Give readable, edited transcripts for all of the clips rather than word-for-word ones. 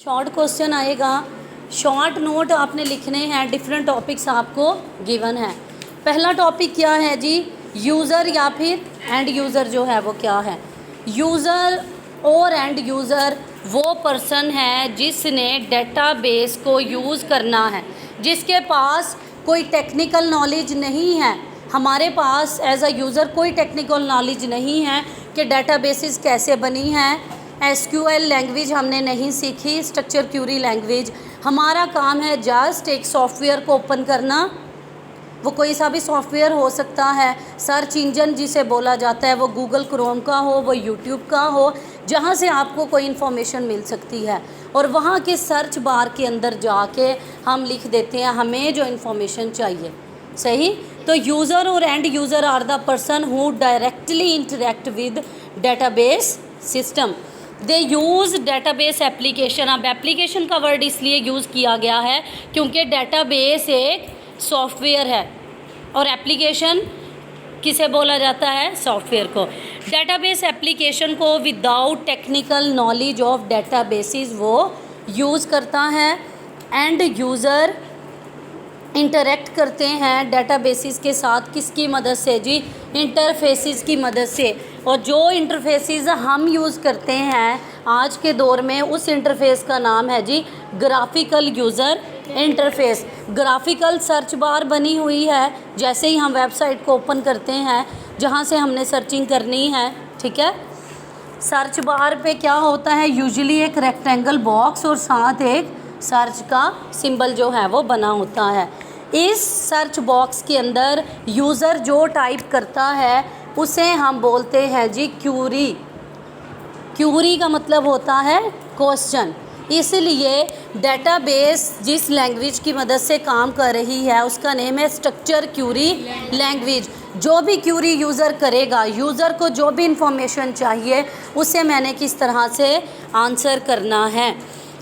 Short question आएगा। Short note आपने लिखने हैं, डिफरेंट टॉपिक्स आपको गिवन है। पहला टॉपिक क्या है जी? यूज़र या फिर एंड यूज़र जो है वो क्या है? यूज़र और एंड यूज़र वो पर्सन है जिसने डेटाबेस को यूज़ करना है, जिसके पास कोई टेक्निकल नॉलेज नहीं है। हमारे पास एज अ यूज़र कोई टेक्निकल नॉलेज नहीं है कि डेटाबेसेस कैसे बनी हैं। एसक्यूएल लैंग्वेज हमने नहीं सीखी, स्ट्रक्चर क्यूरी लैंग्वेज। हमारा काम है जस्ट एक सॉफ्टवेयर को ओपन करना। वो कोई सा भी सॉफ्टवेयर हो सकता है। सर्च इंजन जिसे बोला जाता है वो गूगल क्रोम का हो, वो यूट्यूब का हो, जहाँ से आपको कोई इन्फॉर्मेशन मिल सकती है। और वहाँ के सर्च बार के अंदर जाके हम लिख देते हैं हमें जो इन्फॉर्मेशन चाहिए। सही? तो यूज़र और end user are the person who directly interact with database system. They use database application. अब एप्लीकेशन का वर्ड इसलिए यूज़ किया गया है क्योंकि डेटाबेस एक सॉफ्टवेयर है और एप्लीकेशन किसे बोला जाता है? सॉफ्टवेयर को। डेटाबेस एप्लीकेशन को without technical knowledge of databases वो यूज़ करता है। एंड यूज़र इंटरेक्ट करते हैं डेटाबेसेस के साथ किसकी मदद से जी? इंटरफेसेस की मदद से। और जो इंटरफेसेस हम यूज़ करते हैं आज के दौर में, उस इंटरफेस का नाम है जी graphical user interface. Graphical search bar बनी हुई है जैसे ही हम वेबसाइट को ओपन करते हैं जहाँ से हमने सर्चिंग करनी है, ठीक है। सर्च बार पे क्या होता है? यूजुअली एक रेक्टेंगल बॉक्स और साथ एक सर्च का सिंबल जो है वो बना होता है। इस सर्च बॉक्स के अंदर यूज़र जो टाइप करता है उसे हम बोलते हैं जी क्यूरी। क्यूरी का मतलब होता है क्वेश्चन। इसलिए डेटाबेस जिस लैंग्वेज की मदद से काम कर रही है उसका नेम है स्ट्रक्चर क्यूरी लैंग्वेज। जो भी क्यूरी यूज़र करेगा, यूज़र को जो भी इंफॉर्मेशन चाहिए उसे मैंने किस तरह से आंसर करना है।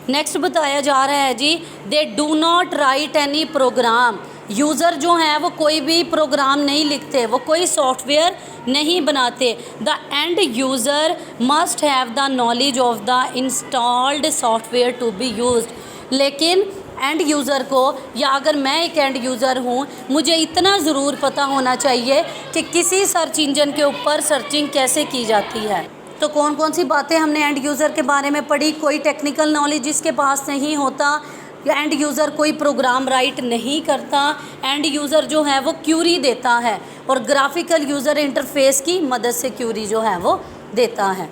नेक्स्ट बताया जा रहा है जी they do not write any program. User जो हैं वो कोई भी प्रोग्राम नहीं लिखते, वो कोई सॉफ्टवेयर नहीं बनाते। The end user must have the knowledge of the installed software to be used. लेकिन एंड यूज़र को, या अगर मैं एक एंड यूज़र हूँ, मुझे इतना ज़रूर पता होना चाहिए कि किसी सर्च इंजन के ऊपर सर्चिंग कैसे की जाती है। तो कौन कौन सी बातें हमने एंड यूज़र के बारे में पढ़ी? कोई टेक्निकल नॉलेज जिसके पास नहीं होता, एंड यूज़र कोई प्रोग्राम राइट नहीं करता, एंड यूज़र जो है वो क्यूरी देता है और ग्राफिकल यूज़र इंटरफेस की मदद से क्यूरी जो है वो देता है।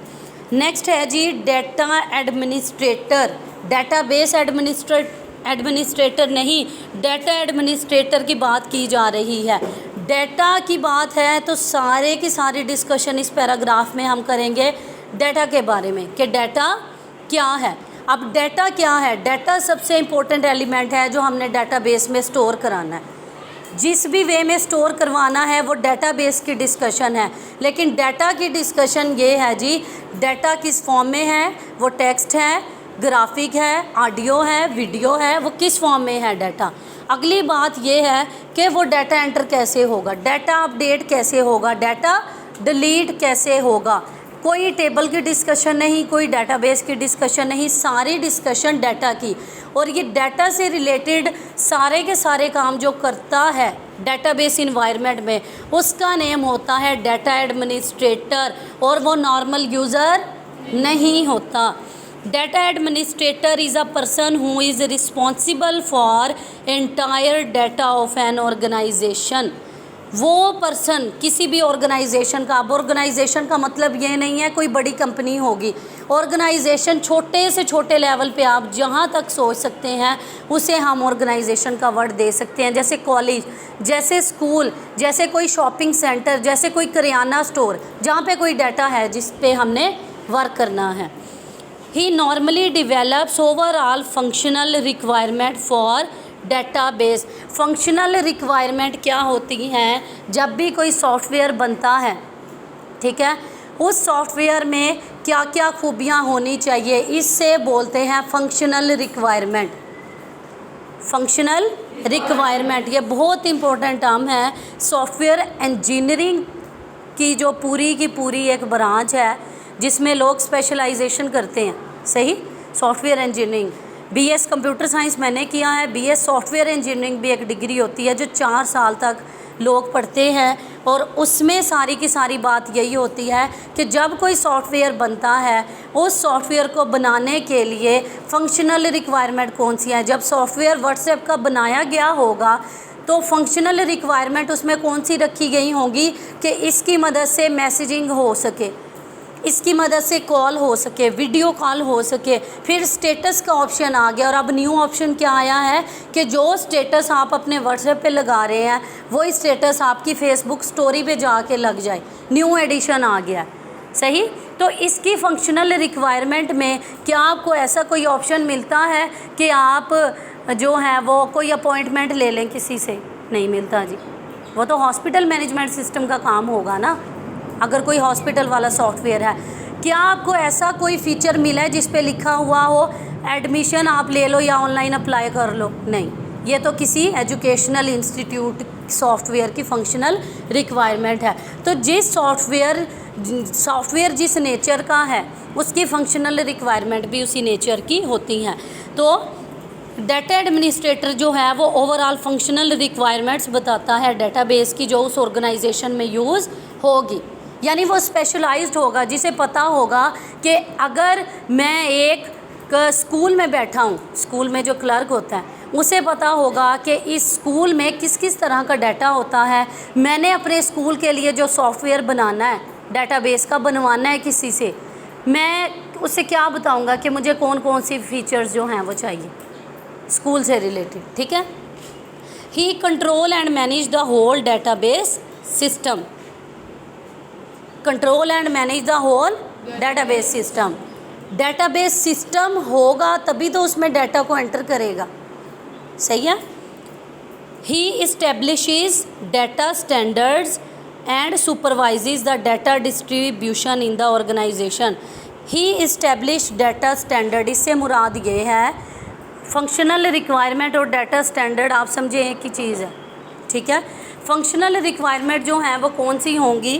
नेक्स्ट है जी डेटा एडमिनिस्ट्रेटर। डेटाबेस एडमिनिस्ट्रेटर नहीं, डेटा एडमिनिस्ट्रेटर की बात की जा रही है। डेटा की बात है तो सारे की सारी डिस्कशन इस पैराग्राफ में हम करेंगे डेटा के बारे में कि डेटा क्या है। अब डेटा क्या है? डेटा सबसे इम्पोर्टेंट एलिमेंट है जो हमने डेटाबेस में स्टोर कराना है। जिस भी वे में स्टोर करवाना है वो डेटाबेस की डिस्कशन है। लेकिन डेटा की डिस्कशन ये है जी डेटा किस फॉर्म में है? वो टेक्स्ट है, ग्राफिक है, ऑडियो है, वीडियो है, वो किस फॉर्म में है डेटा। अगली बात ये है कि वो डाटा एंटर कैसे होगा, डाटा अपडेट कैसे होगा, डाटा डिलीट कैसे होगा। कोई टेबल की डिस्कशन नहीं, कोई डेटाबेस की डिस्कशन नहीं, सारी डिस्कशन डाटा की। और ये डाटा से रिलेटेड सारे के सारे काम जो करता है डेटाबेस इन्वायरमेंट में उसका नेम होता है डाटा एडमिनिस्ट्रेटर, और वो नॉर्मल यूज़र नहीं होता। Data administrator is a person who is responsible for entire data of an organization। वो पर्सन किसी भी ऑर्गेनाइजेशन का, अब ऑर्गेनाइजेशन का मतलब ये नहीं है कोई बड़ी कंपनी होगी। ऑर्गेनाइजेशन छोटे से छोटे लेवल पे आप जहाँ तक सोच सकते हैं उसे हम ऑर्गेनाइजेशन का वर्ड दे सकते हैं। जैसे कॉलेज, जैसे स्कूल, जैसे कोई शॉपिंग सेंटर, जैसे कोई करियाना स्टोर, जहाँ पे कोई डाटा है जिस पे हमने वर्क करना है। He normally develops overall functional requirement for database। Functional requirement क्या होती हैं? जब भी कोई सॉफ्टवेयर बनता है, ठीक है, उस सॉफ्टवेयर में क्या क्या खूबियाँ होनी चाहिए, इससे बोलते हैं फंक्शनल रिक्वायरमेंट। फंक्शनल रिक्वायरमेंट ये बहुत इंपॉर्टेंट टर्म है। सॉफ्टवेयर इंजीनियरिंग की जो पूरी की पूरी एक ब्रांच है जिसमें लोग स्पेशलाइजेशन करते हैं। सही? Software engineering, BS computer science मैंने किया है, बीएस सॉफ्टवेयर इंजीनियरिंग भी एक डिग्री होती है जो 4 साल तक लोग पढ़ते हैं। और उसमें सारी की सारी बात यही होती है कि जब कोई सॉफ्टवेयर बनता है उस सॉफ्टवेयर को बनाने के लिए फंक्शनल रिक्वायरमेंट कौन सी है। जब सॉफ्टवेयर व्हाट्सएप का बनाया गया होगा तो फंक्शनल रिक्वायरमेंट उसमें कौन सी रखी गई होंगी कि इसकी मदद से मैसेजिंग हो सके, इसकी मदद से कॉल हो सके, वीडियो कॉल हो सके। फिर स्टेटस का ऑप्शन आ गया और अब न्यू ऑप्शन क्या आया है कि जो स्टेटस आप अपने व्हाट्सएप पे लगा रहे हैं वही स्टेटस आपकी फेसबुक स्टोरी पे जाके लग जाए। न्यू एडिशन आ गया, सही। तो इसकी फंक्शनल रिक्वायरमेंट में क्या आपको ऐसा कोई ऑप्शन मिलता है कि आप जो है वो कोई अपॉइंटमेंट ले लें किसी से? नहीं मिलता जी। वो तो हॉस्पिटल मैनेजमेंट सिस्टम का काम होगा ना, अगर कोई हॉस्पिटल वाला सॉफ्टवेयर है। क्या आपको ऐसा कोई फ़ीचर मिला है जिस पे लिखा हुआ हो एडमिशन आप ले लो या ऑनलाइन अप्लाई कर लो? नहीं, ये तो किसी एजुकेशनल इंस्टीट्यूट सॉफ्टवेयर की फंक्शनल रिक्वायरमेंट है। तो जिस सॉफ्टवेयर जिस नेचर का है उसकी फंक्शनल रिक्वायरमेंट भी उसी नेचर की होती हैं। तो डाटा एडमिनिस्ट्रेटर जो है वो ओवरऑल फंक्शनल रिक्वायरमेंट्स बताता है डेटाबेस की जो उस ऑर्गेनाइजेशन में यूज़ होगी, यानी वो स्पेशलाइज्ड होगा, जिसे पता होगा कि अगर मैं एक स्कूल में बैठा हूँ, स्कूल में जो क्लर्क होता है उसे पता होगा कि इस स्कूल में किस किस तरह का डाटा होता है। मैंने अपने स्कूल के लिए जो सॉफ्टवेयर बनाना है, डाटाबेस का बनवाना है किसी से, मैं उससे क्या बताऊँगा कि मुझे कौन कौन सी फीचर्स जो हैं वो चाहिए स्कूल से रिलेटेड, ठीक है। He control and manage the whole database system, control and manage the whole database system. Database system होगा तभी तो उसमें डाटा को एंटर करेगा, सही है। He establishes data standards and supervises the data distribution in the organisation. He establish data standard, इससे मुराद ये है फंक्शनल रिक्वायरमेंट और डाटा स्टैंडर्ड आप समझे एक ही चीज़ है, ठीक है। फंक्शनल रिक्वायरमेंट जो हैं वो कौन सी होंगी,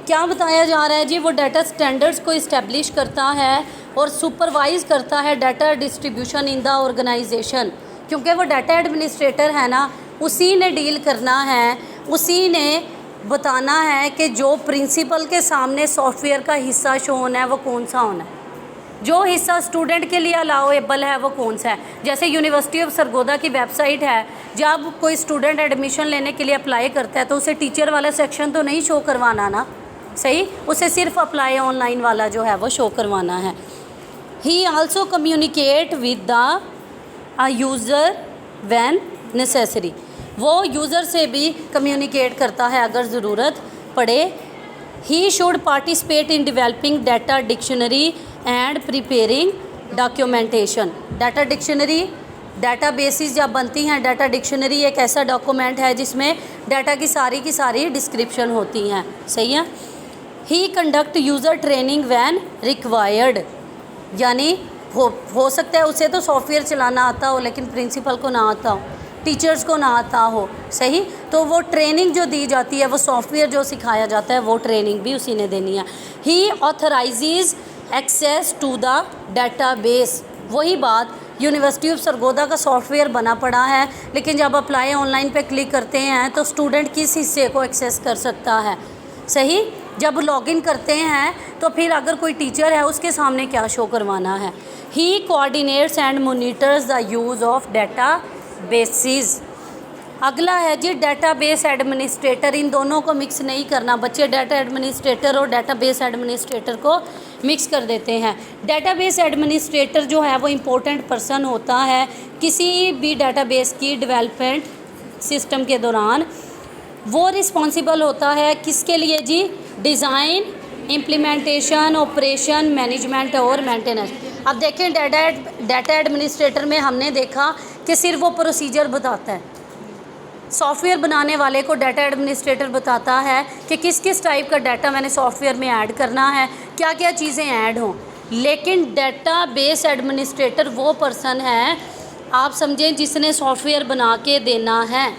क्या बताया जा रहा है जी? वो डाटा स्टैंडर्ड्स को इस्टेब्लिश करता है और सुपरवाइज करता है data distribution in the organisation, क्योंकि वो डाटा एडमिनिस्ट्रेटर है ना, उसी ने डील करना है, उसी ने बताना है कि जो प्रिंसिपल के सामने सॉफ्टवेयर का हिस्सा शो होना है वो कौन सा होना है, जो हिस्सा स्टूडेंट के लिए अलाउेबल है वो कौन सा है। जैसे यूनिवर्सिटी ऑफ सरगोदा की वेबसाइट है, जब कोई स्टूडेंट एडमिशन लेने के लिए अप्लाई करता है तो उसे टीचर वाला सेक्शन तो नहीं शो करवाना ना, सही, उसे सिर्फ अप्लाई ऑनलाइन वाला जो है वो शो करवाना है। ही also communicate with the user when necessary, वो यूज़र से भी कम्युनिकेट करता है अगर ज़रूरत पड़े। He should participate in developing data dictionary and preparing documentation. Data dictionary, data basis जब बनती हैं, डाटा डिक्शनरी एक ऐसा डॉक्यूमेंट है जिसमें डाटा की सारी डिस्क्रिप्शन होती हैं, सही है। He conduct user training when required, यानी हो सकता है उसे तो सॉफ्टवेयर चलाना आता हो लेकिन प्रिंसिपल को ना आता हो, टीचर्स को ना आता हो, सही, तो वो ट्रेनिंग जो दी जाती है, वो सॉफ्टवेयर जो सिखाया जाता है वो ट्रेनिंग भी उसी ने देनी है। ही ऑथराइजेज एक्सेस टू द डाटाबेस, वही बात, यूनिवर्सिटी ऑफ सरगोदा का सॉफ्टवेयर बना पड़ा है लेकिन जब अप्लाई ऑनलाइन पे क्लिक करते हैं तो स्टूडेंट किस हिस्से को एक्सेस कर सकता है, सही। जब लॉगिन करते हैं तो फिर अगर कोई टीचर है उसके सामने क्या शो करवाना है। He coordinates and monitors the use of databases. अगला है जी डेटाबेस एडमिनिस्ट्रेटर, इन दोनों को मिक्स नहीं करना बच्चे, डाटा एडमिनिस्ट्रेटर और डेटाबेस एडमिनिस्ट्रेटर को मिक्स कर देते हैं। डेटाबेस एडमिनिस्ट्रेटर जो है वो इम्पोर्टेंट पर्सन होता है किसी भी डेटाबेस की डेवलपमेंट सिस्टम के दौरान। वो रिस्पॉन्सिबल होता है किसके लिए जी? डिज़ाइन, इम्प्लीमेंटेशन, ऑपरेशन, मैनेजमेंट और मेंटेनेंस। अब देखें डाटा एडमिनिस्ट्रेटर में हमने देखा कि सिर्फ वो प्रोसीजर बताता है, सॉफ्टवेयर बनाने वाले को डाटा एडमिनिस्ट्रेटर बताता है कि किस किस टाइप का डाटा मैंने सॉफ्टवेयर में ऐड करना है, क्या क्या चीज़ें ऐड हों। लेकिन डेटाबेस एडमिनिस्ट्रेटर वो पर्सन है, आप समझें, जिसने सॉफ्टवेयर बना के देना है।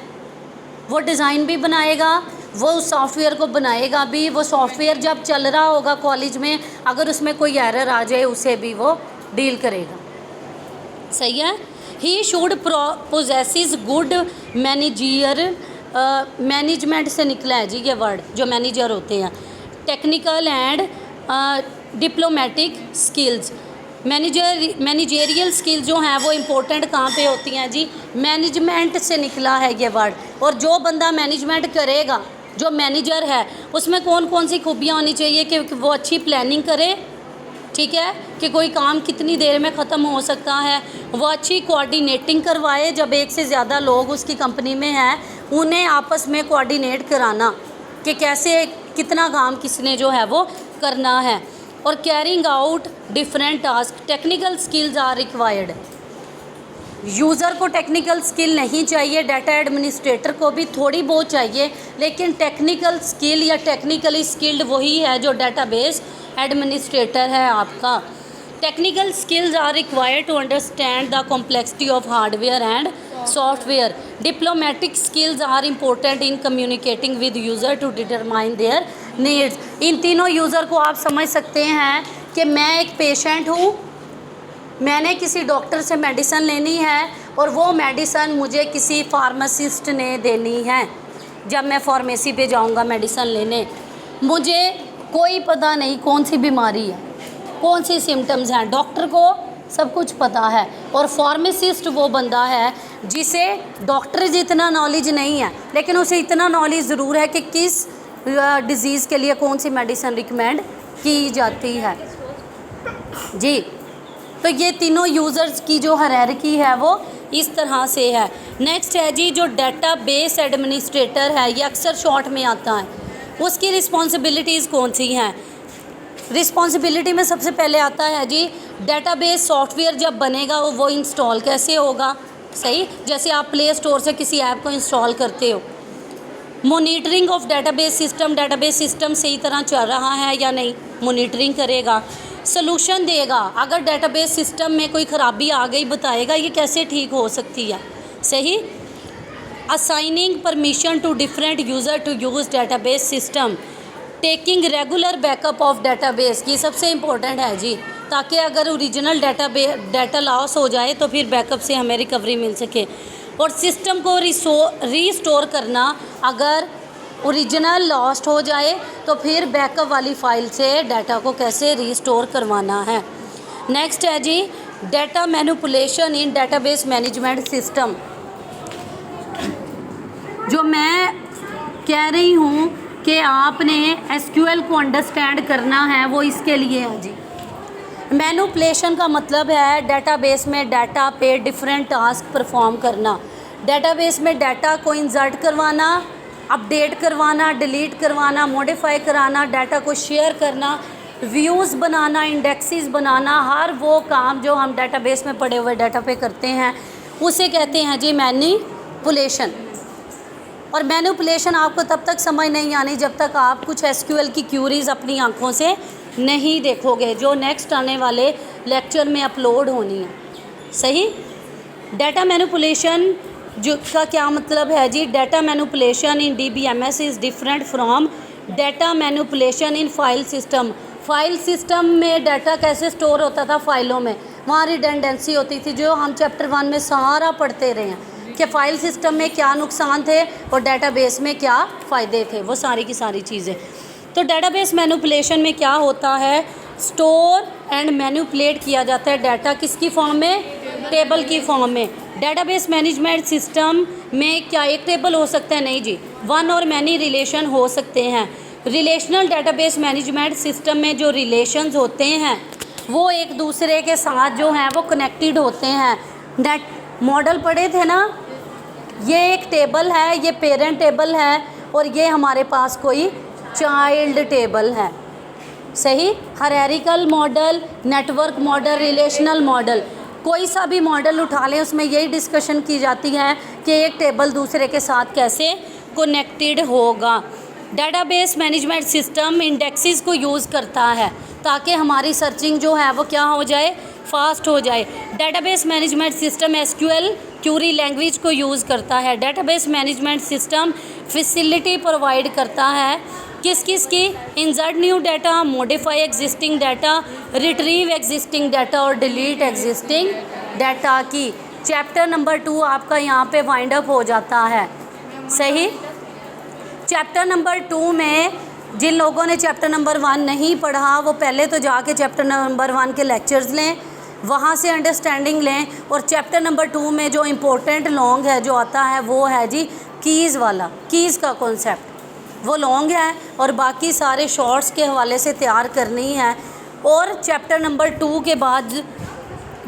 वो डिज़ाइन भी बनाएगा, वो उस सॉफ्टवेयर को बनाएगा भी, वो सॉफ्टवेयर जब चल रहा होगा कॉलेज में अगर उसमें कोई एरर आ जाए उसे भी वो डील करेगा। सही है। He should possesses good managerial, management से निकला है जी ये वर्ड, जो मैनेजर होते हैं। Technical and diplomatic skills, managerial skills जो हैं वो इम्पोर्टेंट कहाँ पे होती हैं जी, मैनेजमेंट से निकला है ये वर्ड। और जो बंदा मैनेजमेंट करेगा, जो मैनेजर है, उसमें कौन कौन सी खूबियाँ होनी चाहिए कि वो अच्छी प्लानिंग करे, ठीक है, कि कोई काम कितनी देर में ख़त्म हो सकता है, वो अच्छी कोऑर्डिनेटिंग करवाए, जब एक से ज़्यादा लोग उसकी कंपनी में हैं उन्हें आपस में कोऑर्डिनेट कराना कि कैसे कितना काम किसने जो है वो करना है। और carrying out different task, technical skills are required. User को टेक्निकल स्किल नहीं चाहिए, डाटा एडमिनिस्ट्रेटर को भी थोड़ी बहुत चाहिए, लेकिन टेक्निकल स्किल या टेक्निकली स्किल्ड वही है जो डाटाबेस एडमिनिस्ट्रेटर है आपका। Technical skills are required to understand the complexity of hardware and software. Diplomatic skills are important in communicating with user to determine their needs. इन तीनों यूज़र को आप समझ सकते हैं कि मैं एक पेशेंट हूँ, मैंने किसी डॉक्टर से मेडिसिन लेनी है और वो मेडिसिन मुझे किसी फार्मासिस्ट ने देनी है। जब मैं फार्मेसी पे जाऊँगा मेडिसिन लेने, मुझे कोई पता नहीं कौन सी बीमारी है, कौन सी सिम्टम्स हैं, डॉक्टर को सब कुछ पता है। और फार्मासिस्ट वो बंदा है जिसे डॉक्टर जितना नॉलेज नहीं है, लेकिन उसे इतना नॉलेज ज़रूर है कि किस डिज़ीज़ के लिए कौन सी मेडिसिन रिकमेंड की जाती है जी। तो ये तीनों यूज़र्स की जो हायरार्की है वो इस तरह से है। नेक्स्ट है जी जो डेटाबेस एडमिनिस्ट्रेटर है, ये अक्सर शॉर्ट में आता है, उसकी रिस्पॉन्सिबिलिटीज़ कौन सी हैं। रिस्पॉन्सिबिलिटी में सबसे पहले आता है जी डेटाबेस सॉफ्टवेयर जब बनेगा वो इंस्टॉल कैसे होगा। सही, जैसे आप प्ले स्टोर से किसी ऐप को इंस्टॉल करते हो। मॉनिटरिंग ऑफ डेटाबेस सिस्टम सही तरह चल रहा है या नहीं, मॉनिटरिंग करेगा। सॉल्यूशन देगा, अगर डेटाबेस सिस्टम में कोई ख़राबी आ गई बताएगा ये कैसे ठीक हो सकती है। सही। Assigning permission to different user to use database system. Taking regular backup of database, ये सबसे इम्पोर्टेंट है जी, ताकि अगर ओरिजिनल डाटा लॉस हो जाए तो फिर बैकअप से हमें रिकवरी मिल सके। और सिस्टम को रीस्टोर करना, अगर ओरिजिनल लॉस्ट हो जाए तो फिर बैकअप वाली फ़ाइल से डाटा को कैसे रीस्टोर करवाना है। नेक्स्ट है जी डाटा मैनिपुलेशन इन डेटाबेस मैनेजमेंट सिस्टम। जो मैं कह रही हूँ कि आपने एसक्यूएल को अंडरस्टैंड करना है वो इसके लिए है जी। मैनिपुलेशन का मतलब है डेटाबेस में डाटा पे डिफरेंट टास्क परफॉर्म करना, डेटाबेस में डाटा को इंसर्ट करवाना, अपडेट करवाना, डिलीट करवाना, मॉडिफाई कराना, डाटा को शेयर करना, व्यूज़ बनाना, इंडेक्सेस बनाना, हर वो काम जो हम डेटाबेस में पड़े हुए डाटा पे करते हैं उसे कहते हैं जी मैनिपुलेशन। और मैनिपुलेशन आपको तब तक समझ नहीं आनी जब तक आप कुछ एसक्यूएल की क्यूरीज अपनी आंखों से नहीं देखोगे, जो नेक्स्ट आने वाले लेक्चर में अपलोड होनी है। सही। डाटा मैनिपुलेशन जो का क्या मतलब है जी, data manipulation in DBMS is different from data manipulation in file system. File system में डाटा कैसे स्टोर होता था, फाइलों में, वहाँ रिडंडेंसी होती थी, जो हम चैप्टर 1 में सारा पढ़ते रहे हैं कि फ़ाइल सिस्टम में क्या नुकसान थे और डाटाबेस में क्या फ़ायदे थे, वो सारी की सारी चीज़ें। तो डाटाबेस मैनिपुलेशन में क्या होता है, स्टोर एंड मैनिपुलेट किया जाता है डाटा, किसकी फॉर्म में, टेबल की फॉर्म में। डेटाबेस मैनेजमेंट सिस्टम में क्या एक टेबल हो सकता है, नहीं जी, वन और मैनी रिलेशन हो सकते हैं। रिलेशनल डेटाबेस मैनेजमेंट सिस्टम में जो रिलेशंस होते हैं वो एक दूसरे के साथ जो हैं वो कनेक्टेड होते हैं। नेट मॉडल पढ़े थे ना, ये एक टेबल है, ये पेरेंट टेबल है और ये हमारे पास कोई चाइल्ड टेबल है। सही। Hierarchical model, network model, relational model, कोई सा भी मॉडल उठा लें उसमें यही डिस्कशन की जाती है कि एक टेबल दूसरे के साथ कैसे कनेक्टेड होगा। डेटाबेस मैनेजमेंट सिस्टम इंडेक्सेस को यूज़ करता है ताकि हमारी सर्चिंग जो है वो क्या हो जाए, फास्ट हो जाए। Database management system SQL Curie language को यूज़ करता है। Database management system facility provide करता है किस किस की, insert new data, modify existing data, retrieve existing data और डिलीट एग्जिस्टिंग डाटा की। चैप्टर नंबर 2 आपका यहाँ पे वाइंड अप हो जाता है। सही। चैप्टर नंबर 2 में जिन लोगों ने चैप्टर नंबर 1 नहीं पढ़ा वो पहले तो जाके चैप्टर नंबर 1 के लेक्चर्स लें, वहाँ से अंडरस्टैंडिंग लें। और चैप्टर नंबर 2 में जो इम्पोर्टेंट लॉन्ग है जो आता है वो है जी कीज़ वाला, कीज़ का कॉन्सेप्ट वो लॉन्ग है और बाकी सारे शॉर्ट्स के हवाले से तैयार करनी है। और चैप्टर नंबर 2 के बाद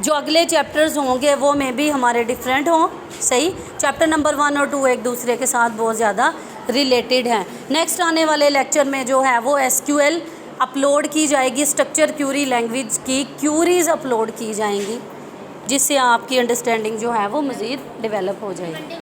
जो अगले चैप्टर्स होंगे वो में भी हमारे डिफरेंट हों। सही। चैप्टर नंबर 1 और 2 एक दूसरे के साथ बहुत ज़्यादा रिलेटेड हैं। नेक्स्ट आने वाले लेक्चर में जो है वो एसक्यूएल अपलोड की जाएगी, स्ट्रक्चर क्यूरी लैंग्वेज की क्यूरीज़ अपलोड की जाएंगी जिससे आपकी अंडरस्टैंडिंग जो है वो मज़ीद डेवलप हो जाएगी।